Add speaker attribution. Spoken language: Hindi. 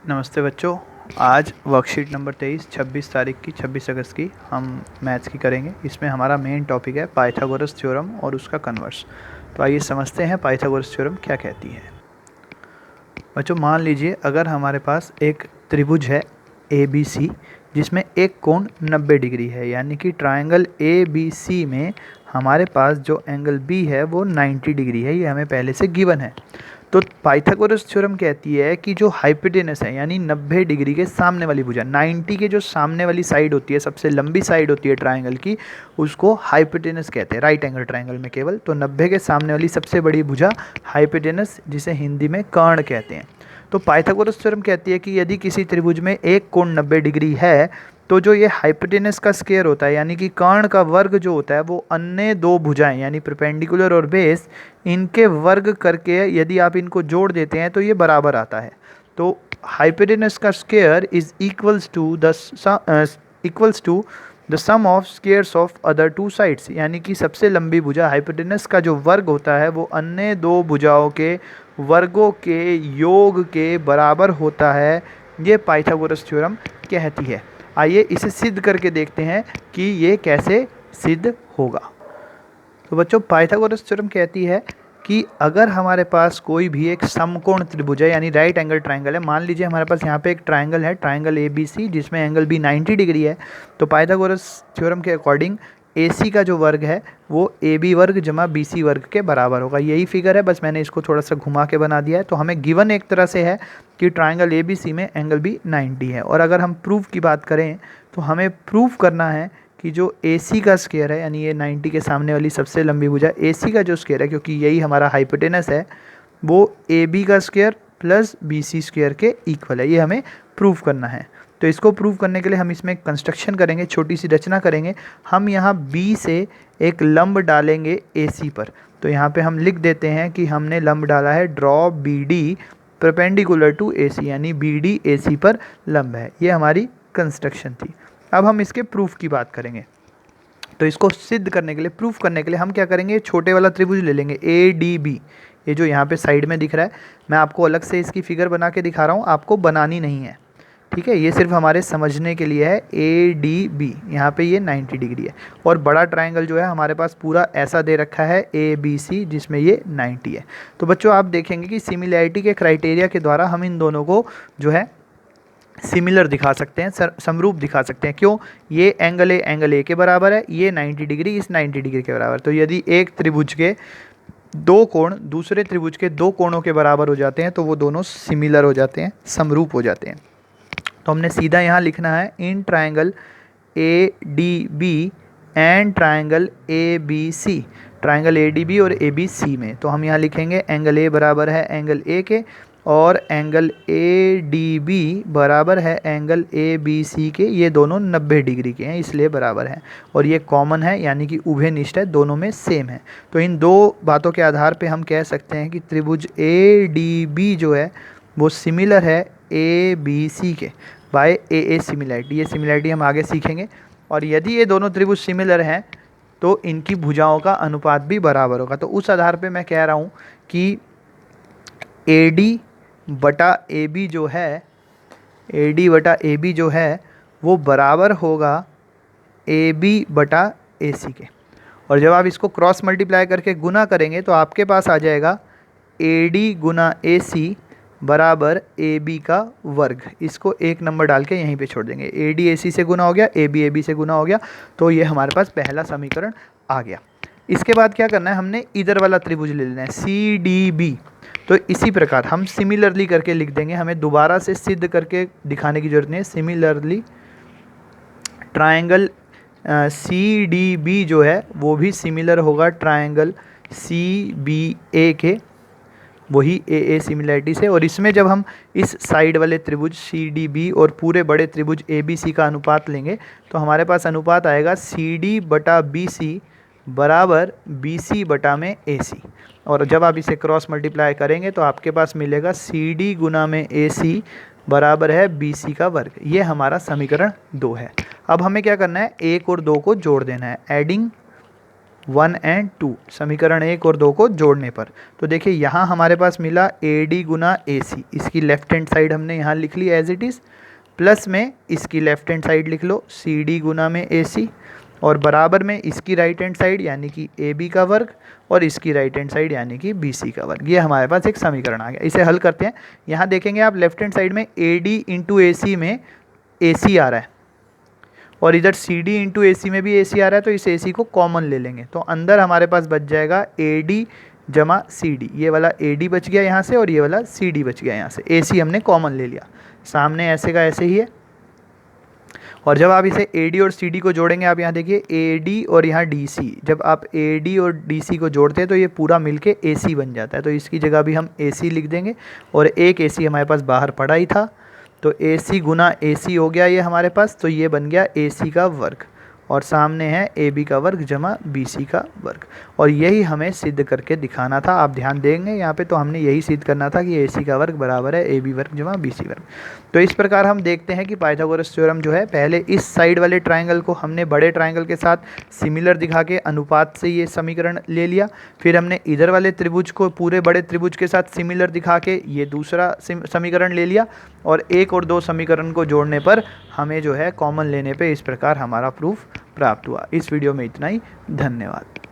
Speaker 1: नमस्ते बच्चों। आज वर्कशीट नंबर 23 26 तारीख की 26 अगस्त की हम मैथ्स की करेंगे। इसमें हमारा मेन टॉपिक है पाइथागोरस थ्योरम और उसका कन्वर्स। तो आइए समझते हैं पाइथागोरस थ्योरम क्या कहती है। बच्चों मान लीजिए अगर हमारे पास एक त्रिभुज है ABC जिसमें एक कोण 90 डिग्री है, यानी कि ट्रायंगल ABC में हमारे पास जो एंगल B है वो 90 डिग्री है। ये हमें पहले से गिवन है। तो पाइथागोरस थ्योरम कहती है कि जो हाइपोटेनस है यानी 90 डिग्री के सामने वाली भुजा, 90 के जो सामने वाली साइड होती है, सबसे लंबी साइड होती है ट्रायंगल की, उसको हाइपोटेनस कहते हैं। राइट एंगल ट्रायंगल में केवल तो 90 के सामने वाली सबसे बड़ी भुजा हाइपोटेनस, जिसे हिंदी में कर्ण कहते हैं। तो पाइथागोरस थ्योरम कहती है कि यदि किसी त्रिभुज में एक कोण 90 डिग्री है तो जो ये हाइपोटेनस का स्क्वायर होता है यानी कि कर्ण का वर्ग जो होता है वो अन्य दो भुजाएं यानी परपेंडिकुलर और बेस, इनके वर्ग करके यदि आप इनको जोड़ देते हैं तो ये बराबर आता है। तो हाइपोटेनस का square is equals to the sum of squares of other two sides, यानी कि सबसे लंबी भुजा हाइपोटेनस का जो वर्ग होता है वो अन्य दो भुजाओं के वर्गों के योग के बराबर होता है। ये पाइथागोरस थ्योरम कहती है। आइए इसे सिद्ध करके देखते हैं कि ये कैसे सिद्ध होगा। तो बच्चों पाइथागोरस थ्योरम कहती है कि अगर हमारे पास कोई भी एक समकोण त्रिभुज है यानी राइट एंगल ट्रायंगल है, मान लीजिए हमारे पास यहाँ पे एक ट्रायंगल है, ट्रायंगल ABC, जिसमें एंगल B 90 डिग्री है। तो पाइथागोरस थ्योरम के अकॉर्डिंग AC का जो वर्ग है वो AB वर्ग जमा BC वर्ग के बराबर होगा। यही फिगर है, बस मैंने इसको थोड़ा सा घुमा के बना दिया है। तो हमें गिवन एक तरह से है कि ट्रायंगल ABC में एंगल B 90 है। और अगर हम प्रूफ की बात करें तो हमें प्रूफ करना है कि जो AC का स्क्वायर है यानी ये 90 के सामने वाली सबसे लंबी भुजा AC का जो स्क्वायर है, क्योंकि यही हमारा हाइपोटेनस है, वो AB का स्क्वायर प्लस BC स्क्वायर के इक्वल है। ये हमें प्रूफ करना है। तो इसको प्रूव करने के लिए हम इसमें कंस्ट्रक्शन करेंगे, छोटी सी रचना करेंगे। हम यहाँ B से एक लंब डालेंगे AC पर। तो यहाँ पे हम लिख देते हैं कि हमने लंब डाला है draw BD perpendicular to AC, यानी BD AC पर लंब है। ये हमारी कंस्ट्रक्शन थी। अब हम इसके प्रूफ की बात करेंगे। तो इसको सिद्ध करने के लिए, प्रूफ करने के लिए हम क्या करेंगे, छोटे वाला त्रिभुज ले लेंगे ADB। ये जो यहाँ पे साइड में दिख रहा है, मैं आपको अलग से इसकी फिगर बना के दिखा रहा हूँ, आपको बनानी नहीं है, ठीक है। ये सिर्फ हमारे समझने के लिए है। ADB यहाँ पे ये 90 डिग्री है और बड़ा ट्रायंगल जो है हमारे पास पूरा ऐसा दे रखा है ABC, जिसमें ये 90 है। तो बच्चों आप देखेंगे कि सिमिलैरिटी के क्राइटेरिया के द्वारा हम इन दोनों को जो है सिमिलर दिखा सकते हैं, समरूप दिखा सकते हैं। क्यों? ये एंगल A के बराबर है, ये 90 डिग्री इस 90 डिग्री के बराबर। तो यदि एक त्रिभुज के दो कोण दूसरे त्रिभुज के दो कोणों के बराबर हो जाते हैं तो वो दोनों सिमिलर हो जाते हैं, समरूप हो जाते हैं। तो हमने सीधा यहाँ लिखना है in triangle ADB and triangle ABC, triangle ADB और ABC में। तो हम यहाँ लिखेंगे एंगल A बराबर है एंगल A के और एंगल ADB बराबर है एंगल ABC के। ये दोनों 90 डिग्री के हैं इसलिए बराबर है और ये कॉमन है यानी कि उभयनिष्ठ है, दोनों में सेम है। तो इन दो बातों के आधार पे हम कह सकते हैं कि त्रिभुज ADB जो है वो सिमिलर है ABC के बाय AA सिमिलैरिटी। ये सिमिलैरिटी हम आगे सीखेंगे। और यदि ये दोनों त्रिभुज सिमिलर हैं तो इनकी भुजाओं का अनुपात भी बराबर होगा। तो उस आधार पे मैं कह रहा हूँ कि AD बटा AB जो है, AD बटा AB जो है वो बराबर होगा AB बटा AC के। और जब आप इसको क्रॉस मल्टीप्लाई करके गुना करेंगे तो आपके पास आ जाएगा AD गुना AC बराबर AB का वर्ग। इसको एक नंबर डाल के यहीं पे छोड़ देंगे। AD AC से गुना हो गया, AB AB से गुना हो गया, तो ये हमारे पास पहला समीकरण आ गया। इसके बाद क्या करना है, हमने इधर वाला त्रिभुज ले लेना है CDB। तो इसी प्रकार हम सिमिलरली करके लिख देंगे, हमें दोबारा से सिद्ध करके दिखाने की जरूरत नहीं है। सिमिलरली ट्रायंगल CDB जो है वो भी सिमिलर होगा ट्रायंगल CBA के, वही AA सिमिलैरिटी से। और इसमें जब हम इस साइड वाले त्रिभुज CDB और पूरे बड़े त्रिभुज ABC का अनुपात लेंगे तो हमारे पास अनुपात आएगा CD बटा BC बराबर BC बटा में AC। और जब आप इसे क्रॉस मल्टीप्लाई करेंगे तो आपके पास मिलेगा CD गुना में AC बराबर है BC का वर्ग। ये हमारा समीकरण 2 है। अब हमें क्या करना है, 1 और 2 को जोड़ देना है। एडिंग 1 एंड 2, समीकरण 1 और 2 को जोड़ने पर। तो देखिए यहाँ हमारे पास मिला AD गुना AC, इसकी लेफ्ट हैंड साइड हमने यहाँ लिख ली एज इट इज़, प्लस में इसकी लेफ्ट हैंड साइड लिख लो CD गुना में AC, और बराबर में इसकी राइट हैंड साइड यानी कि AB का वर्ग और इसकी राइट हैंड साइड यानी कि BC का वर्ग। ये हमारे पास एक समीकरण आ गया। इसे हल करते हैं। यहाँ देखेंगे आप लेफ्ट हैंड साइड में AD इंटू AC में AC आ रहा है और इधर CD इंटू AC में भी AC आ रहा है, तो इस AC को कॉमन ले लेंगे। तो अंदर हमारे पास बच जाएगा AD जमा CD, ये वाला AD बच गया यहाँ से और ये वाला CD बच गया यहाँ से, AC हमने कॉमन ले लिया। सामने ऐसे का ऐसे ही है। और जब आप इसे AD और CD को जोड़ेंगे, आप यहाँ देखिए AD और यहाँ DC, जब आप AD और DC को जोड़ते हैं तो ये पूरा मिलके AC बन जाता है। तो इसकी जगह भी हम AC लिख देंगे और एक AC हमारे पास बाहर पड़ा ही था, तो AC गुना AC हो गया ये हमारे पास, तो ये बन गया AC का वर्ग और सामने है AB का वर्ग जमा BC का वर्ग। और यही हमें सिद्ध करके दिखाना था। आप ध्यान देंगे यहाँ पे, तो हमने यही सिद्ध करना था कि AC का वर्ग बराबर है AB वर्ग जमा BC वर्ग। तो इस प्रकार हम देखते हैं कि पाइथागोरस थ्योरम जो है, पहले इस साइड वाले ट्राइंगल को हमने बड़े ट्राइंगल के साथ सिमिलर दिखा के अनुपात से ये समीकरण ले लिया, फिर हमने इधर वाले त्रिभुज को पूरे बड़े त्रिभुज के साथ सिमिलर दिखा के ये दूसरा समीकरण ले लिया, और 1 और 2 समीकरण को जोड़ने पर हमें जो है कॉमन लेने पे इस प्रकार हमारा प्रूफ प्राप्त हुआ। इस वीडियो में इतना ही। धन्यवाद।